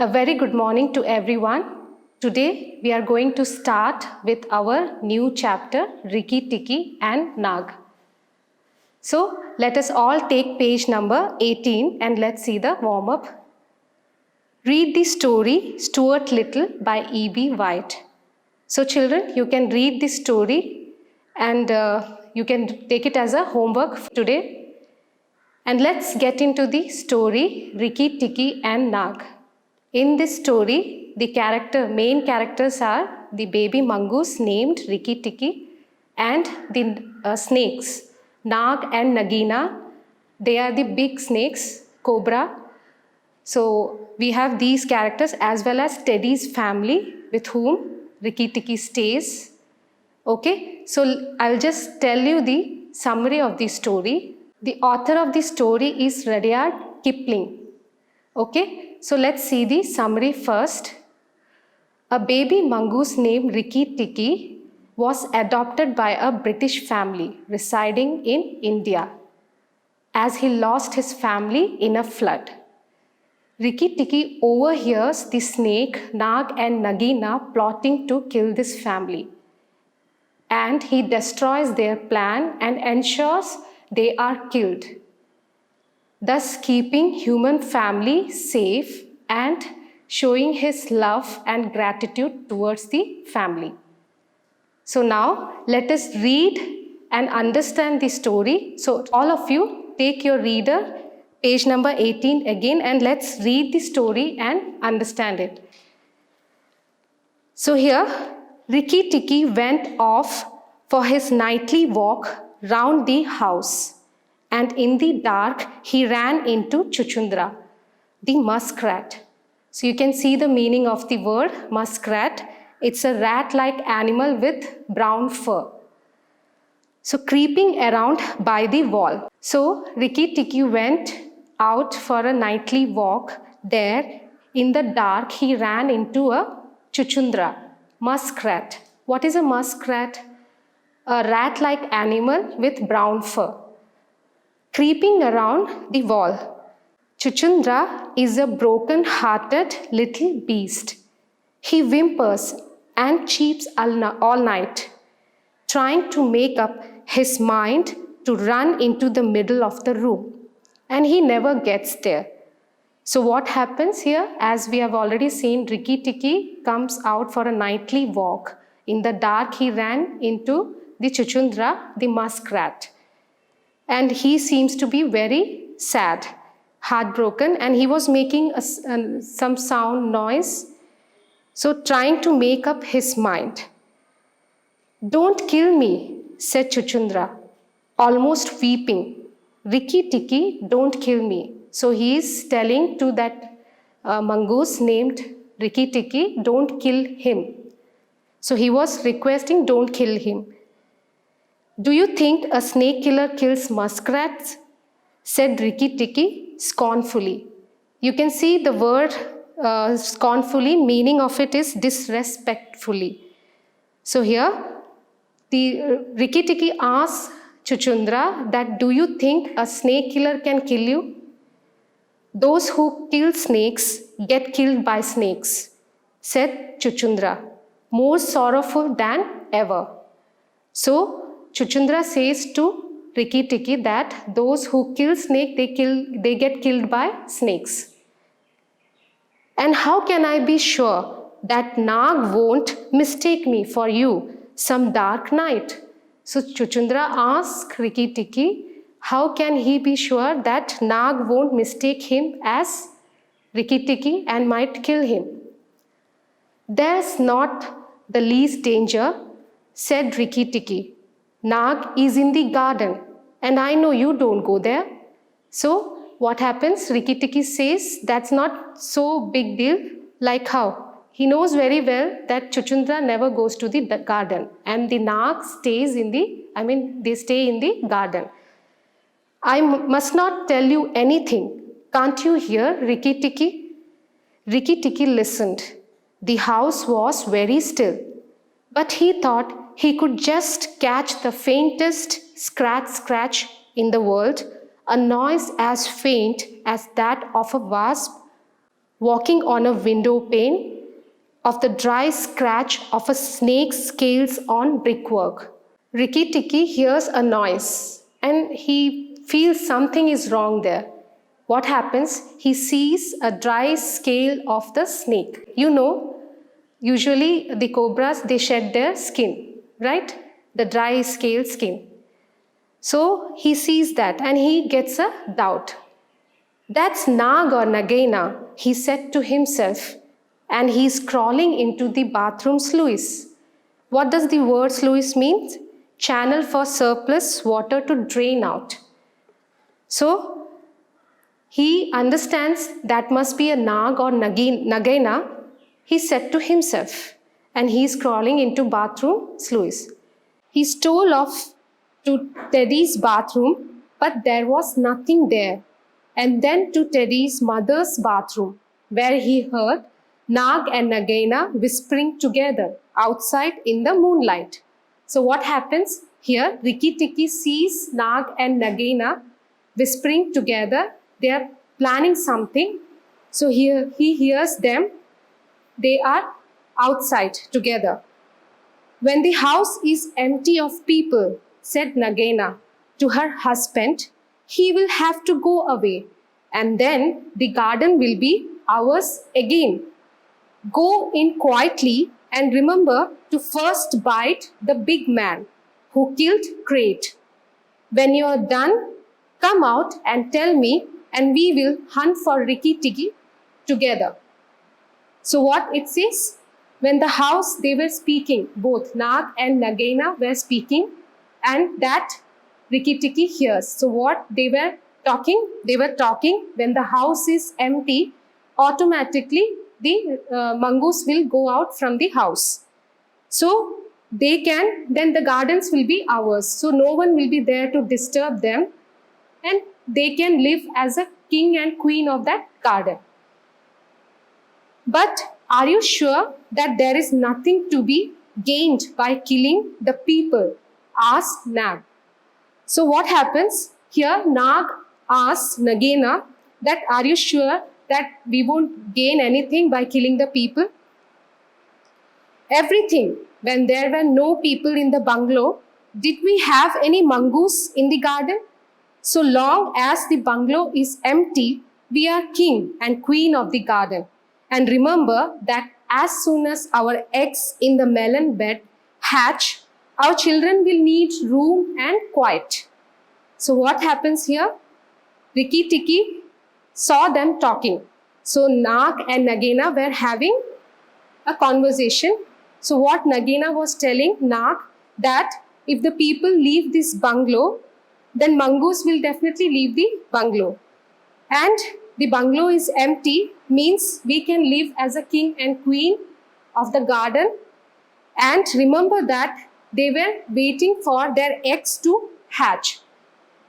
A very good morning to everyone. Today we are going to start with our new chapter, Rikki Tikki and Nag. So let us all take page number 18 and let's see the warm-up. Read the story Stuart Little by E.B. White. So children, you can read this story and you can take it as a homework today. And let's get into the story, Rikki Tikki and Nag. In this story, the main characters are the baby mongoose named Rikki Tikki and the snakes, Nag and Nagina. They are the big snakes, Cobra. So we have these characters as well as Teddy's family with whom Rikki Tikki stays. Okay, so I'll just tell you the summary of the story. The author of the story is Rudyard Kipling. Okay, so let's see the summary first. A baby mongoose named Rikki Tikki was adopted by a British family residing in India as he lost his family in a flood. Rikki Tikki overhears the snake, Nag and Nagina plotting to kill this family, and he destroys their plan and ensures they are killed, thus keeping human family safe and showing his love and gratitude towards the family. So now let us read and understand the story. So all of you take your reader, page number 18 again, and let's read the story and understand it. So here, Rikki Tikki went off for his nightly walk round the house, and in the dark he ran into Chuchundra, the muskrat. So you can see the meaning of the word muskrat. It's a rat-like animal with brown fur. So creeping around by the wall. So Rikki Tikki went out for a nightly walk. There in the dark he ran into a Chuchundra, muskrat. What is a muskrat? A rat-like animal with brown fur. Creeping around the wall. Chuchundra is a broken-hearted little beast. He whimpers and cheeps all night, trying to make up his mind to run into the middle of the room. And he never gets there. So what happens here? As we have already seen, Rikki Tikki comes out for a nightly walk. In the dark, he ran into the Chuchundra, the muskrat. And he seems to be very sad, heartbroken, and he was making some sound noise. So trying to make up his mind. Don't kill me, said Chuchundra, almost weeping. Rikki Tikki, don't kill me. So he is telling to that mongoose named Rikki Tikki, don't kill him. So he was requesting, don't kill him. Do you think a snake killer kills muskrats? Said Rikki Tikki scornfully. You can see the word scornfully, meaning of it is disrespectfully. So here, the Rikki Tikki asks Chuchundra that, do you think a snake killer can kill you? Those who kill snakes get killed by snakes, said Chuchundra, more sorrowful than ever. So Chuchundra says to Rikki Tikki that those who kill snake, they get killed by snakes. And how can I be sure that Nag won't mistake me for you some dark night? So Chuchundra asks Rikki Tikki, how can he be sure that Nag won't mistake him as Rikki Tikki and might kill him? There's not the least danger, said Rikki Tikki. Nag is in the garden, and I know you don't go there. So what happens? Rikki Tikki says that's not so big deal. Like how? He knows very well that Chuchundra never goes to the garden, and the Nag stays they stay in the garden. I must not tell you anything. Can't you hear, Rikki Tikki? Rikki Tikki listened. The house was very still, but he thought he could just catch the faintest scratch in the world, a noise as faint as that of a wasp walking on a window pane, of the dry scratch of a snake's scales on brickwork. Rikki Tikki hears a noise and he feels something is wrong there. What happens? He sees a dry scale of the snake. You know, usually the cobras, they shed their skin, right? The dry scale skin. So he sees that and he gets a doubt. That's Nag or Nagaina, he said to himself, and he's crawling into the bathroom sluice. What does the word sluice mean? Channel for surplus water to drain out. So he understands that must be a Nag or Nagaina, he said to himself, and he's crawling into bathroom sluice. He stole off to Teddy's bathroom, but there was nothing there. And then to Teddy's mother's bathroom, where he heard Nag and Nagaina whispering together outside in the moonlight. So what happens? Here, Rikki Tikki sees Nag and Nagaina whispering together. They are planning something. So here he hears them. They are outside together. When the house is empty of people, said Nagaina to her husband, he will have to go away, and then the garden will be ours again. Go in quietly and remember to first bite the big man who killed Crate. When you are done, come out and tell me, and we will hunt for Rikki Tikki together. So what it says? When the house they were speaking, both Nag and Nagaina were speaking, and that Rikki Tikki hears. So what they were talking? They were talking when the house is empty, automatically the mongoose will go out from the house. So they can, then the gardens will be ours. So no one will be there to disturb them, and they can live as a king and queen of that garden. But are you sure that there is nothing to be gained by killing the people? Asked Nag. So what happens? Here Nag asks Nagaina that are you sure that we won't gain anything by killing the people? Everything. When there were no people in the bungalow, did we have any mongoose in the garden? So long as the bungalow is empty, we are king and queen of the garden. And remember that as soon as our eggs in the melon bed hatch, our children will need room and quiet. So what happens here? Rikki Tikki saw them talking. So Nag and Nagaina were having a conversation. So what Nagaina was telling Nag, that if the people leave this bungalow, then mongoose will definitely leave the bungalow. And the bungalow is empty, means we can live as a king and queen of the garden. And remember that they were waiting for their eggs to hatch.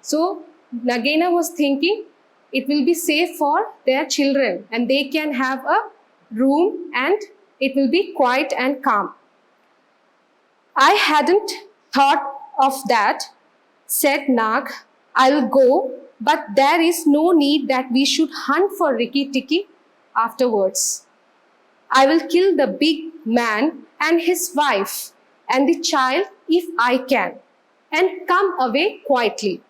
So Nagaina was thinking it will be safe for their children and they can have a room and it will be quiet and calm. I hadn't thought of that, said Nag. I'll go, but there is no need that we should hunt for Rikki Tikki afterwards. I will kill the big man and his wife and the child if I can, and come away quietly.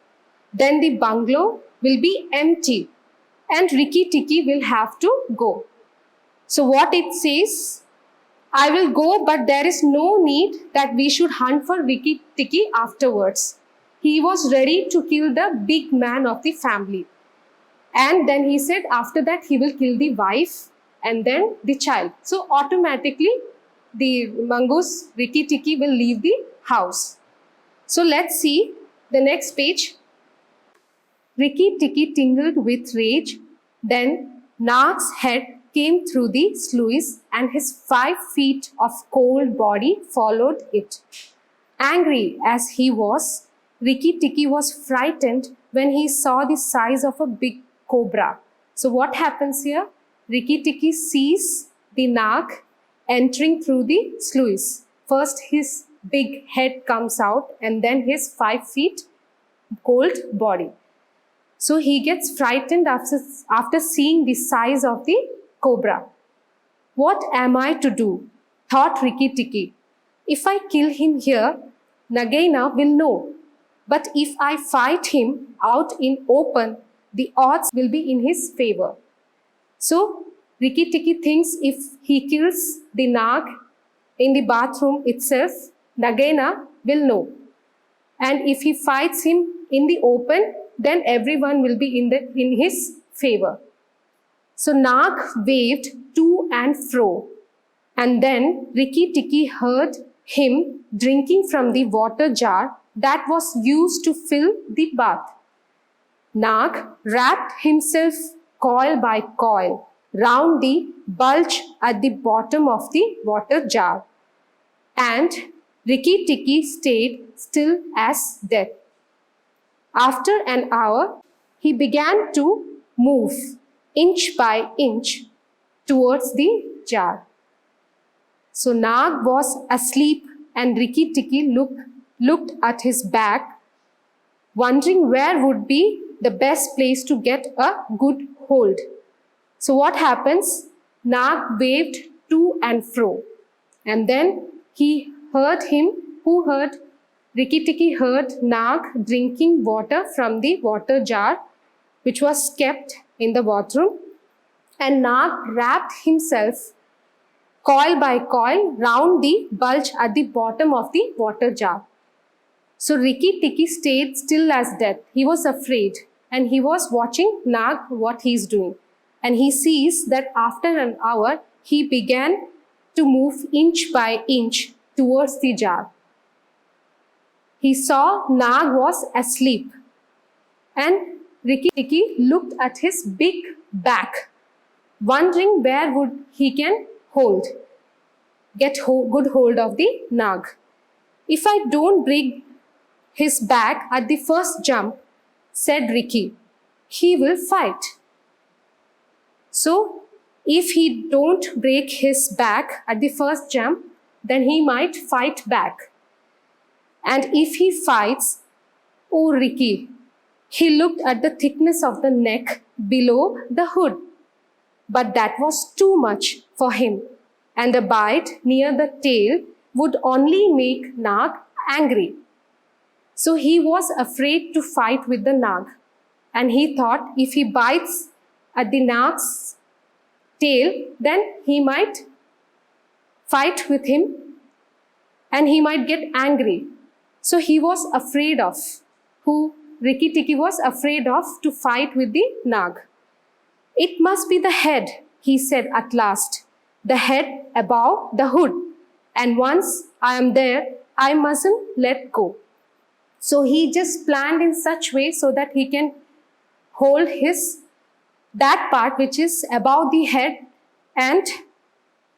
Then the bungalow will be empty and Rikki Tikki will have to go. So what it says, I will go, but there is no need that we should hunt for Rikki Tikki afterwards. He was ready to kill the big man of the family. And then he said after that he will kill the wife and then the child. So automatically the mongoose Rikki Tikki will leave the house. So let's see the next page. Rikki Tikki tingled with rage. Then Nag's head came through the sluice and his 5 feet of cold body followed it. Angry as he was, Rikki Tikki was frightened when he saw the size of a big cobra. So what happens here? Rikki Tikki sees the Nag entering through the sluice. First his big head comes out and then his 5 feet cold body. So he gets frightened after seeing the size of the cobra. What am I to do? Thought Rikki Tikki. If I kill him here, Nagaina will know. But if I fight him out in open, the odds will be in his favor. So Rikki Tikki thinks if he kills the Nag in the bathroom itself, Nagaina will know. And if he fights him in the open, then everyone will be in his favor. So Nag waved to and fro, and then Rikki Tikki heard him drinking from the water jar that was used to fill the bath. Nag wrapped himself coil by coil round the bulge at the bottom of the water jar, and Rikki Tikki stayed still as death. After an hour, he began to move inch by inch towards the jar. So Nag was asleep, and Rikki Tikki looked at his back, wondering where would be the best place to get a good hold. So what happens? Nag waved to and fro, and then Rikki Tikki heard Nag drinking water from the water jar which was kept in the bathroom, and Nag wrapped himself coil by coil round the bulge at the bottom of the water jar. So Rikki Tikki stayed still as death. He was afraid, and he was watching Nag what he is doing. And he sees that after an hour, he began to move inch by inch towards the jar. He saw Nag was asleep, and Rikki Tikki looked at his big back, wondering where would he can get good hold of the Nag. If I don't break his back at the first jump, said Rikki, he will fight. So if he don't break his back at the first jump, then he might fight back. And if he fights, oh Rikki, he looked at the thickness of the neck below the hood. But that was too much for him, and a bite near the tail would only make Nag angry. So he was afraid to fight with the Nag, and he thought if he bites at the Nag's tail, then he might fight with him and he might get angry. So he was afraid of, Rikki Tikki was afraid of to fight with the Nag. It must be the head, he said at last, the head above the hood. And once I am there, I mustn't let go. So he just planned in such way so that he can hold that part which is above the head and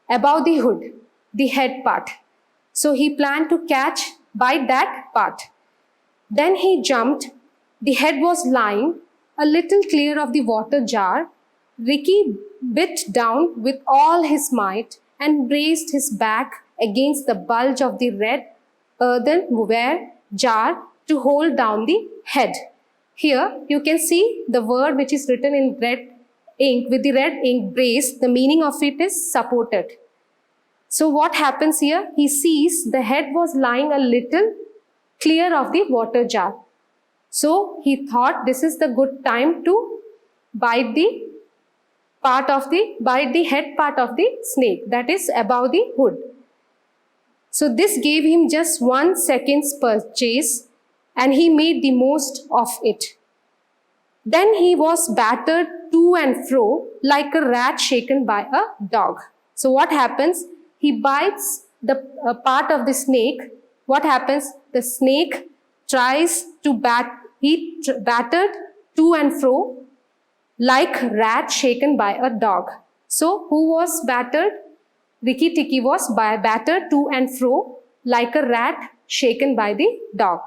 above the hood, the head part. So he planned to bite that part. Then he jumped. The head was lying a little clear of the water jar. Rikki bit down with all his might and braced his back against the bulge of the red earthenware jar to hold down the head. Here you can see the word which is written in red ink, with the red ink, brace. The meaning of it is supported. So what happens here? He sees the head was lying a little clear of the water jar. So he thought this is the good time to bite the head part of the snake that is above the hood. So this gave him just 1 second's purchase, and he made the most of it. Then he was battered to and fro like a rat shaken by a dog. So what happens? He bites the part of the snake. What happens? The snake tries to battered to and fro like rat shaken by a dog. So who was battered? Rikki Tikki was battered to and fro like a rat shaken by the dog.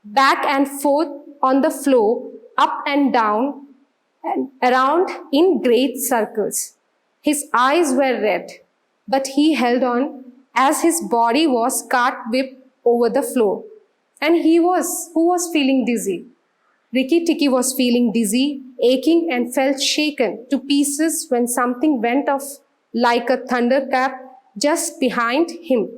Back and forth on the floor, up and down and around in great circles. His eyes were red, but he held on as his body was cart-whipped over the floor. And who was feeling dizzy? Rikki Tikki was feeling dizzy, aching, and felt shaken to pieces when something went off like a thunderclap just behind him.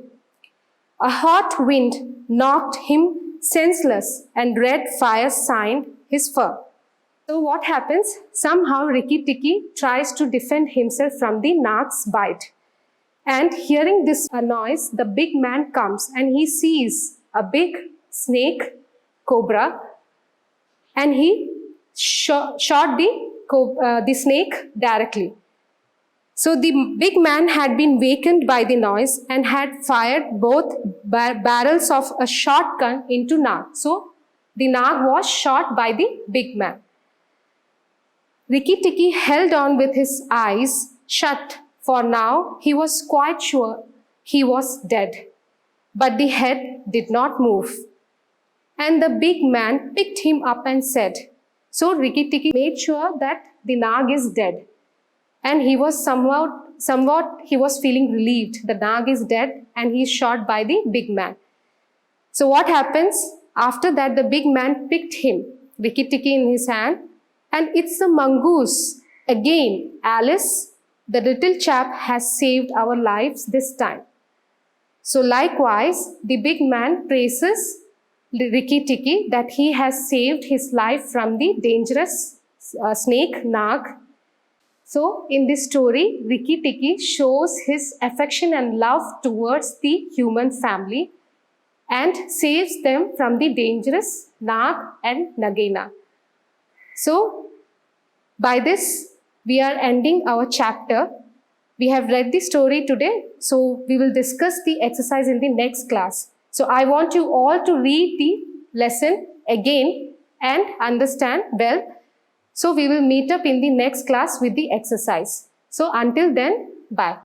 A hot wind knocked him senseless, and red fire signed his fur. So what happens? Somehow Rikki Tikki tries to defend himself from the Nag's bite. And hearing this noise, the big man comes and he sees a big snake, cobra, and he shot the snake directly. So the big man had been wakened by the noise and had fired both barrels of a shotgun into Nag. So the Nag was shot by the big man. Rikki Tikki held on with his eyes shut, for now he was quite sure he was dead. But the head did not move. And the big man picked him up and said, so Rikki Tikki made sure that the Nag is dead. And he was somewhat he was feeling relieved. The Nag is dead and he is shot by the big man. So what happens? After that, the big man picked him, Rikki Tikki, in his hand, and it's the mongoose. Again, Alice, the little chap, has saved our lives this time. So likewise, the big man praises Rikki Tikki that he has saved his life from the dangerous snake, Nag. So in this story, Rikki Tikki shows his affection and love towards the human family and saves them from the dangerous Nag and Nagaina. So by this, we are ending our chapter. We have read the story today, so we will discuss the exercise in the next class. So I want you all to read the lesson again and understand well. So we will meet up in the next class with the exercise. So until then, bye.